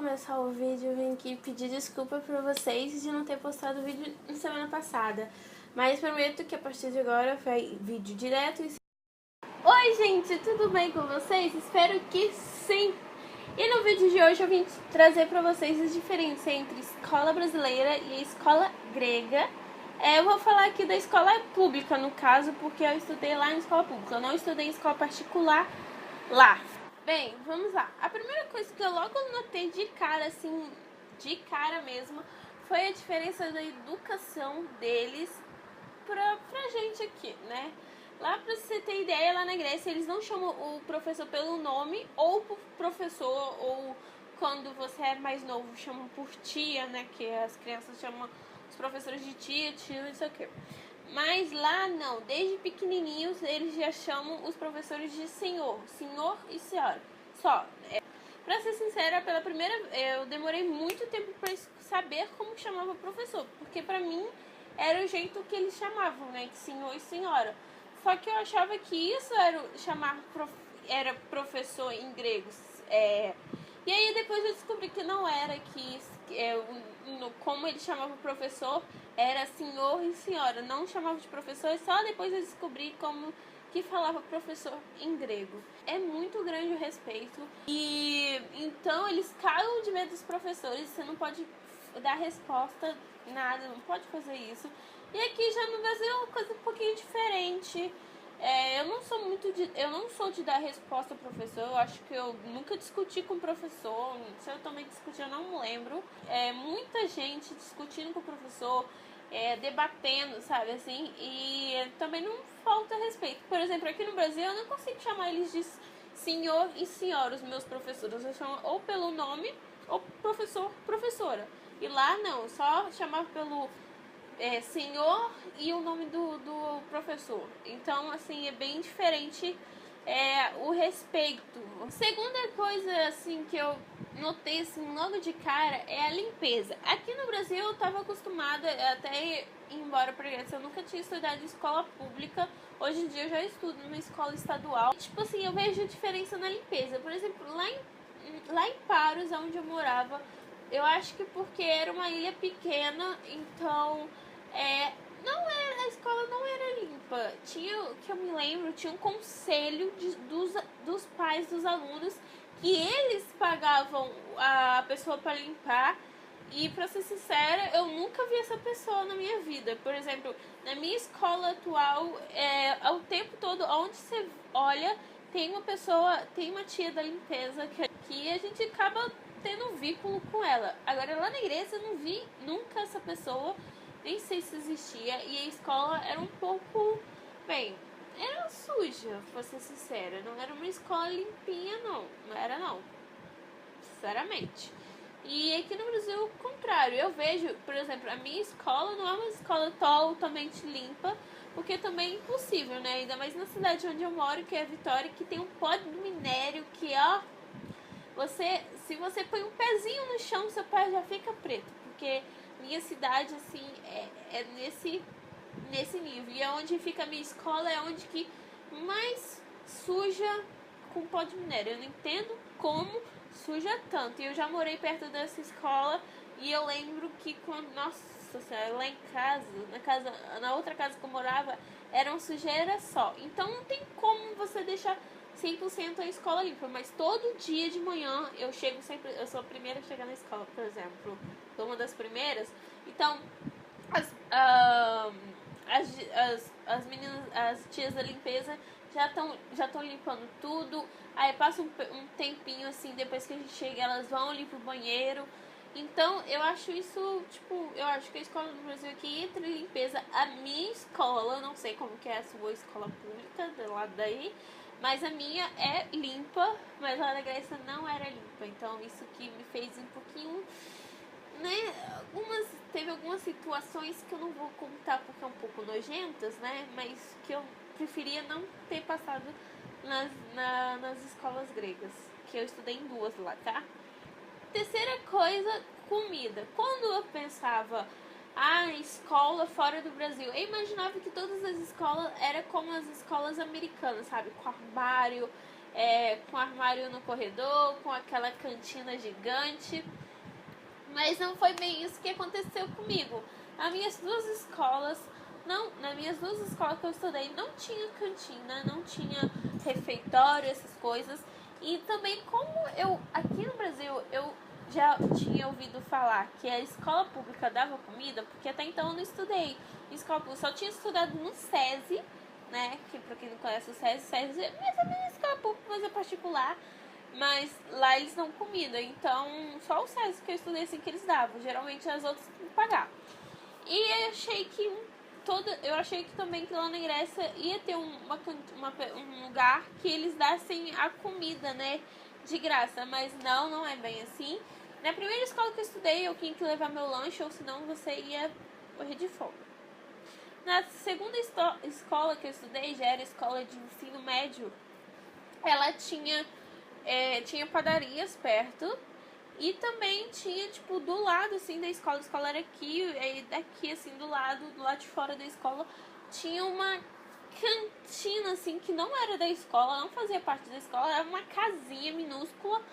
começar o vídeo, eu vim aqui pedir desculpa pra vocês de não ter postado o vídeo na semana passada. Mas prometo que a partir de agora vai vídeo direto e... Oi gente, tudo bem com vocês? Espero que sim! E no vídeo de hoje eu vim trazer pra vocês as diferenças entre escola brasileira e a escola grega. Eu vou falar aqui da escola pública, no caso, porque eu estudei lá em escola pública. Eu não estudei em escola particular lá. Bem, vamos lá. A primeira coisa que eu logo notei de cara, assim, de cara mesmo, foi a diferença da educação deles pra gente aqui, né? Lá, pra você ter ideia, lá na Grécia, eles não chamam o professor pelo nome ou por professor, ou quando você é mais novo, chamam por tia, né? Que as crianças chamam os professores de tia, tio, não sei o que. Mas lá não, desde pequenininhos eles já chamam os professores de senhor e senhora. Só. Pra ser sincera, pela primeira eu demorei muito tempo pra saber como chamava o professor, porque pra mim era o jeito que eles chamavam, né, de senhor e senhora. Só que eu achava que isso era era professor em grego. E aí depois eu descobri que não era, como ele chamava o professor era senhor e senhora, não chamava de professor, e só depois eu descobri como que falava professor em grego. É muito grande o respeito e então eles cagam de medo dos professores, você não pode dar resposta, nada, não pode fazer isso. E aqui já no Brasil é uma coisa um pouquinho diferente. Eu não sou de dar resposta ao professor. Eu acho que eu nunca discuti com o professor. Se eu também discuti, eu não lembro. Muita gente discutindo com o professor, debatendo, sabe, assim. E também não falta respeito. Por exemplo, aqui no Brasil eu não consigo chamar eles de senhor e senhora, os meus professores. Eu chamo ou pelo nome ou professor, professora. E lá não, só chamava pelo senhor e o nome do professor. Então, assim, é bem diferente o respeito. Segunda coisa, assim, que eu notei, assim, logo de cara, é a limpeza. Aqui no Brasil eu tava acostumada até ir embora pra Grécia. Eu nunca tinha estudado em escola pública. Hoje em dia eu já estudo numa escola estadual. E, tipo assim, eu vejo a diferença na limpeza. Por exemplo, lá em Paros, onde eu morava, eu acho que porque era uma ilha pequena, então a escola não era limpa. Que eu me lembro, tinha um conselho dos pais dos alunos que eles pagavam a pessoa para limpar. E pra ser sincera, eu nunca vi essa pessoa na minha vida. Por exemplo, na minha escola atual, ao tempo todo, onde você olha, tem uma tia da limpeza que a gente acaba tendo um vínculo com ela. Agora, lá na igreja eu não vi nunca essa pessoa, nem sei se existia, e a escola era um pouco, era suja, pra ser sincera. Não era uma escola limpinha, não era não, sinceramente. E aqui no Brasil, o contrário. Eu vejo, por exemplo, a minha escola não é uma escola totalmente limpa, porque também é impossível, né? Ainda mais na cidade onde eu moro, que é a Vitória, que tem um pó de minério que, se você põe um pezinho no chão, seu pé já fica preto, porque minha cidade, assim, é nesse nível. E onde fica a minha escola é onde que mais suja com pó de minério. Eu não entendo como suja tanto. E eu já morei perto dessa escola e eu lembro que quando, nossa senhora, lá em casa, na outra casa que eu morava, era uma sujeira só. Então não tem como você deixar 100% a escola limpa, mas todo dia de manhã eu sou a primeira a chegar na escola, por exemplo, sou uma das primeiras. Então as meninas, as tias da limpeza já estão limpando tudo. Aí passa um tempinho assim, depois que a gente chega, elas vão limpar o banheiro. Então eu acho isso, tipo, eu acho que a escola do Brasil aqui, entre limpeza, a minha escola, eu não sei como que é a sua escola pública do lado daí, mas a minha é limpa, mas lá na Grécia não era limpa. Então isso que me fez um pouquinho, né, teve algumas situações que eu não vou contar porque é um pouco nojentas, né, mas que eu preferia não ter passado nas escolas gregas, que eu estudei em duas lá, tá? Terceira coisa, comida. Quando eu pensava escola fora do Brasil, eu imaginava que todas as escolas eram como as escolas americanas, sabe? Com armário no corredor, com aquela cantina gigante. Mas não foi bem isso que aconteceu comigo. Nas minhas duas escolas que eu estudei, não tinha cantina, não tinha refeitório, essas coisas. E também, como aqui no Brasil, eu já tinha ouvido falar que a escola pública dava comida, porque até então eu não estudei em escola pública, só tinha estudado no SESI, né, que pra quem não conhece o SESI é mais ou menos escola pública, mas é particular, mas lá eles dão comida, então só o SESI que eu estudei assim que eles davam, geralmente as outras tem que pagar. E eu achei que também que lá na Grécia ia ter um lugar que eles dessem a comida, né, de graça, mas não é bem assim. Na primeira escola que eu estudei, eu tinha que levar meu lanche, ou senão você ia morrer de fome. Na segunda escola que eu estudei, já era escola de ensino médio, ela tinha padarias perto. E também tinha, tipo, do lado, assim, da escola. A escola era aqui, e daqui, assim, do lado de fora da escola, tinha uma cantina, assim, que não era da escola, não fazia parte da escola. Era uma casinha minúscula,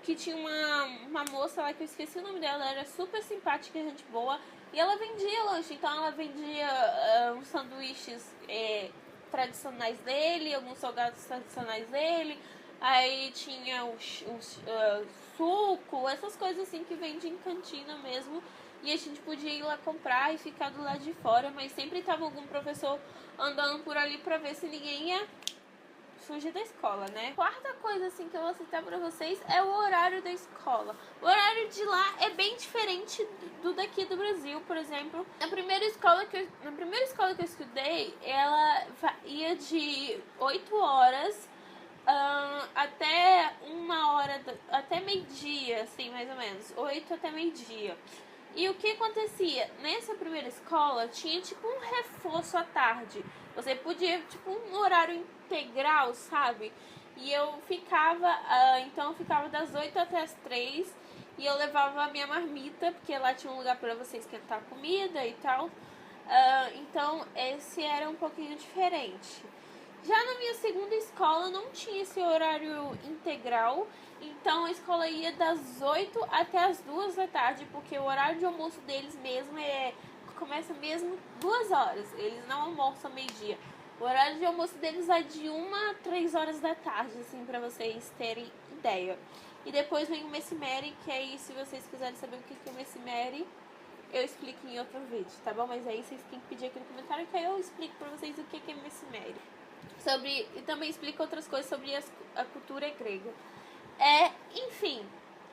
que tinha uma moça lá, que eu esqueci o nome dela. Ela era super simpática, gente boa. E ela vendia lanche, então ela vendia uns sanduíches tradicionais dele, alguns salgados tradicionais dele. Aí tinha o suco, essas coisas assim que vende em cantina mesmo. E a gente podia ir lá comprar e ficar do lado de fora, mas sempre tava algum professor andando por ali pra ver se ninguém ia fugir da escola, né? Quarta coisa assim que eu vou citar pra vocês é o horário da escola. O horário de lá é bem diferente do daqui do Brasil, por exemplo. Na primeira escola que eu estudei, ela ia de 8 horas até até meio-dia, assim, mais ou menos, 8 até meio-dia. E o que acontecia? Nessa primeira escola tinha tipo um reforço à tarde. Você podia, tipo, um horário integral, sabe? E eu ficava, então eu ficava das 8 até as 3 e eu levava a minha marmita, porque lá tinha um lugar para você esquentar comida e tal. Então esse era um pouquinho diferente. Já na minha segunda escola não tinha esse horário integral, então a escola ia das 8 até as 2 da tarde, porque o horário de almoço deles mesmo começa mesmo 2 horas, eles não almoçam meio-dia. O horário de almoço deles é de 1 a 3 horas da tarde, assim, pra vocês terem ideia. E depois vem o Messimeri, que aí se vocês quiserem saber o que é o Messimeri, eu explico em outro vídeo, tá bom? Mas aí vocês têm que pedir aqui no comentário que aí eu explico pra vocês o que é Messimeri. E também explica outras coisas sobre a cultura grega. Enfim,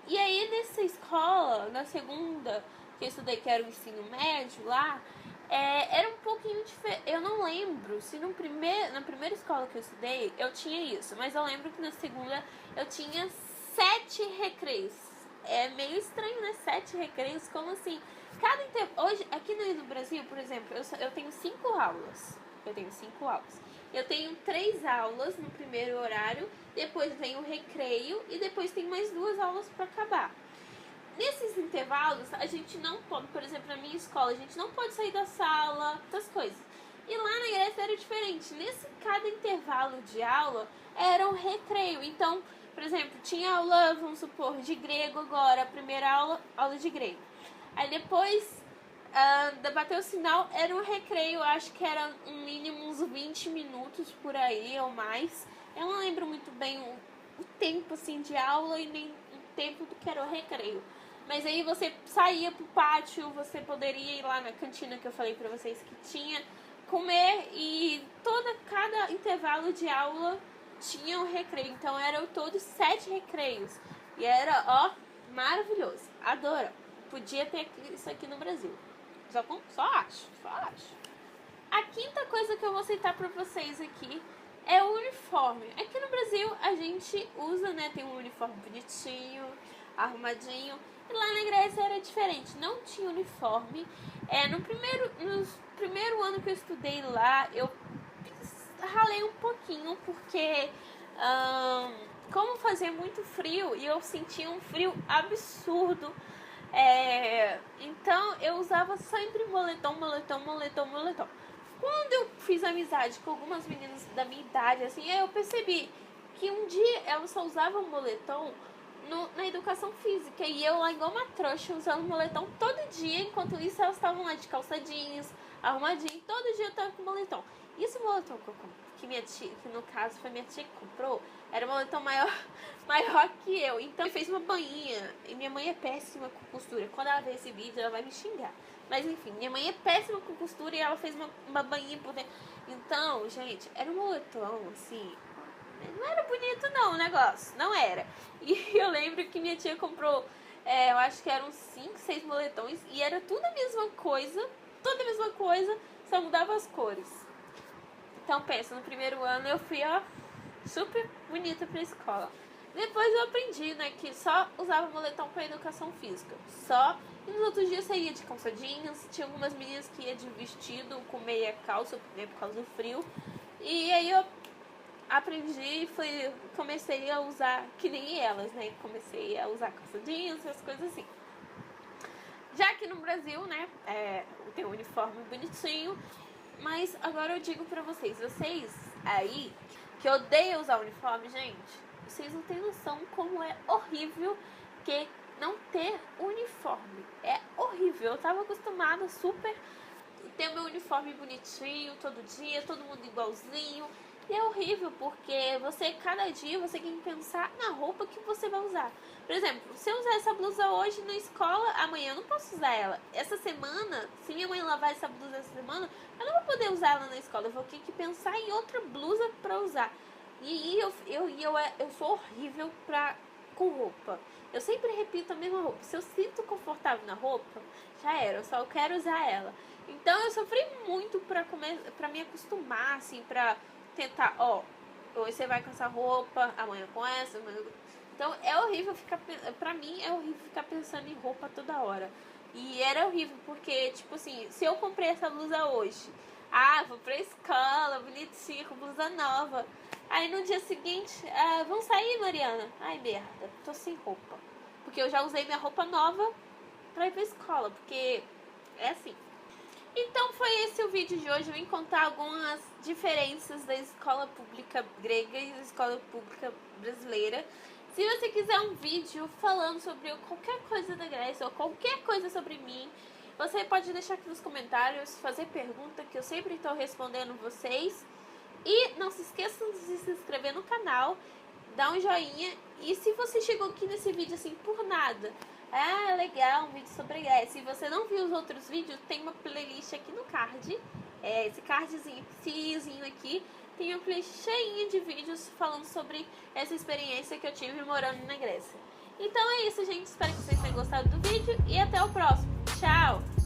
e aí nessa escola, na segunda que eu estudei, que era o ensino médio lá, era um pouquinho diferente. Eu não lembro se na primeira escola que eu estudei eu tinha isso, mas eu lembro que na segunda eu tinha 7 recreios. É meio estranho, né? 7 recreios, como assim? Hoje, aqui no Brasil, por exemplo, eu tenho 5 aulas. Eu tenho 3 aulas no primeiro horário, depois vem o recreio e depois tem mais 2 aulas para acabar. Nesses intervalos, a gente não pode, por exemplo, na minha escola, a gente não pode sair da sala, essas coisas. E lá na Grécia era diferente. Cada intervalo de aula era um recreio. Então, por exemplo, tinha aula, vamos supor, de grego agora, a primeira aula de grego. Aí depois bater o sinal, era um recreio, acho que era um mínimo uns 20 minutos por aí ou mais. Eu não lembro muito bem o tempo assim de aula e nem o tempo do que era o recreio. Mas aí você saía pro pátio, você poderia ir lá na cantina que eu falei pra vocês que tinha, comer, e cada intervalo de aula tinha um recreio. Então eram todos 7 recreios. E era, maravilhoso. Adoro. Podia ter isso aqui no Brasil. Só acho. A quinta coisa que eu vou citar pra vocês aqui é o uniforme. Aqui no Brasil a gente usa, né, tem um uniforme bonitinho, arrumadinho. E lá na Grécia era diferente, não tinha uniforme. No primeiro ano que eu estudei lá, eu ralei um pouquinho, porque como fazia muito frio e eu sentia um frio absurdo, então eu usava sempre moletom. Quando eu fiz amizade com algumas meninas da minha idade, assim, eu percebi que um dia elas só usavam moletom na educação física. E eu lá igual uma trouxa, usando moletom todo dia. Enquanto isso, elas estavam lá de calça jeans, arrumadinho. Todo dia eu tava com moletom. E esse moletom que minha tia, que no caso foi minha tia que comprou, era um moletom maior que eu. Então ele fez uma bainha. E minha mãe é péssima com costura. Quando ela ver esse vídeo, ela vai me xingar. Mas enfim, minha mãe é péssima com costura e ela fez uma bainha por dentro. Então, gente, era um moletom, assim... Não era bonito não o negócio, não era. E eu lembro que minha tia comprou, eu acho que eram 5, 6 moletons. E era tudo a mesma coisa, só mudava as cores. Então pensa, no primeiro ano eu fui, ó, super bonita pra escola. Depois eu aprendi, né, que só usava moletom pra educação física. Só. E nos outros dias eu ia de calça jeans. Tinha algumas meninas que ia de vestido com meia calça, né, por causa do frio. E aí eu aprendi e comecei a usar que nem elas, né? Comecei a usar calça jeans, essas coisas assim. Já que no Brasil, né, tem um uniforme bonitinho. Mas agora eu digo pra vocês aí que odeiam usar uniforme, gente, vocês não têm noção como é horrível que não ter uniforme. É horrível. Eu tava acostumada super ter meu uniforme bonitinho todo dia, todo mundo igualzinho. E é horrível porque cada dia você tem que pensar na roupa que você vai usar. Por exemplo, se eu usar essa blusa hoje na escola, amanhã eu não posso usar ela. Essa semana, se minha mãe lavar essa blusa essa semana, eu não vou poder usar ela na escola. Eu vou ter que pensar em outra blusa pra usar. E eu sou horrível com roupa. Eu sempre repito a mesma roupa. Se eu sinto confortável na roupa, já era. Eu só quero usar ela. Então eu sofri muito pra me acostumar, assim, pra tentar, hoje você vai com essa roupa, amanhã com essa, amanhã... Então é horrível pra mim é horrível ficar pensando em roupa toda hora. E era horrível porque, tipo assim, se eu comprei essa blusa hoje, vou pra escola, bonitinha, com blusa nova. Aí no dia seguinte, vamos sair, Mariana? Ai, merda, tô sem roupa. Porque eu já usei minha roupa nova pra ir pra escola, porque é assim. Então foi esse o vídeo de hoje. Eu vim contar algumas diferenças da escola pública grega e da escola pública brasileira. Se você quiser um vídeo falando sobre qualquer coisa da Grécia ou qualquer coisa sobre mim, você pode deixar aqui nos comentários, fazer pergunta que eu sempre estou respondendo vocês. E não se esqueçam de se inscrever no canal, dar um joinha. E se você chegou aqui nesse vídeo assim por nada, legal, um vídeo sobre Grécia, se você não viu os outros vídeos, tem uma playlist aqui no card. Esse cardzinho, esse izinho aqui, tem uma playlist cheinha de vídeos falando sobre essa experiência que eu tive morando na Grécia. Então é isso, gente. Espero que vocês tenham gostado do vídeo e até o próximo. Tchau!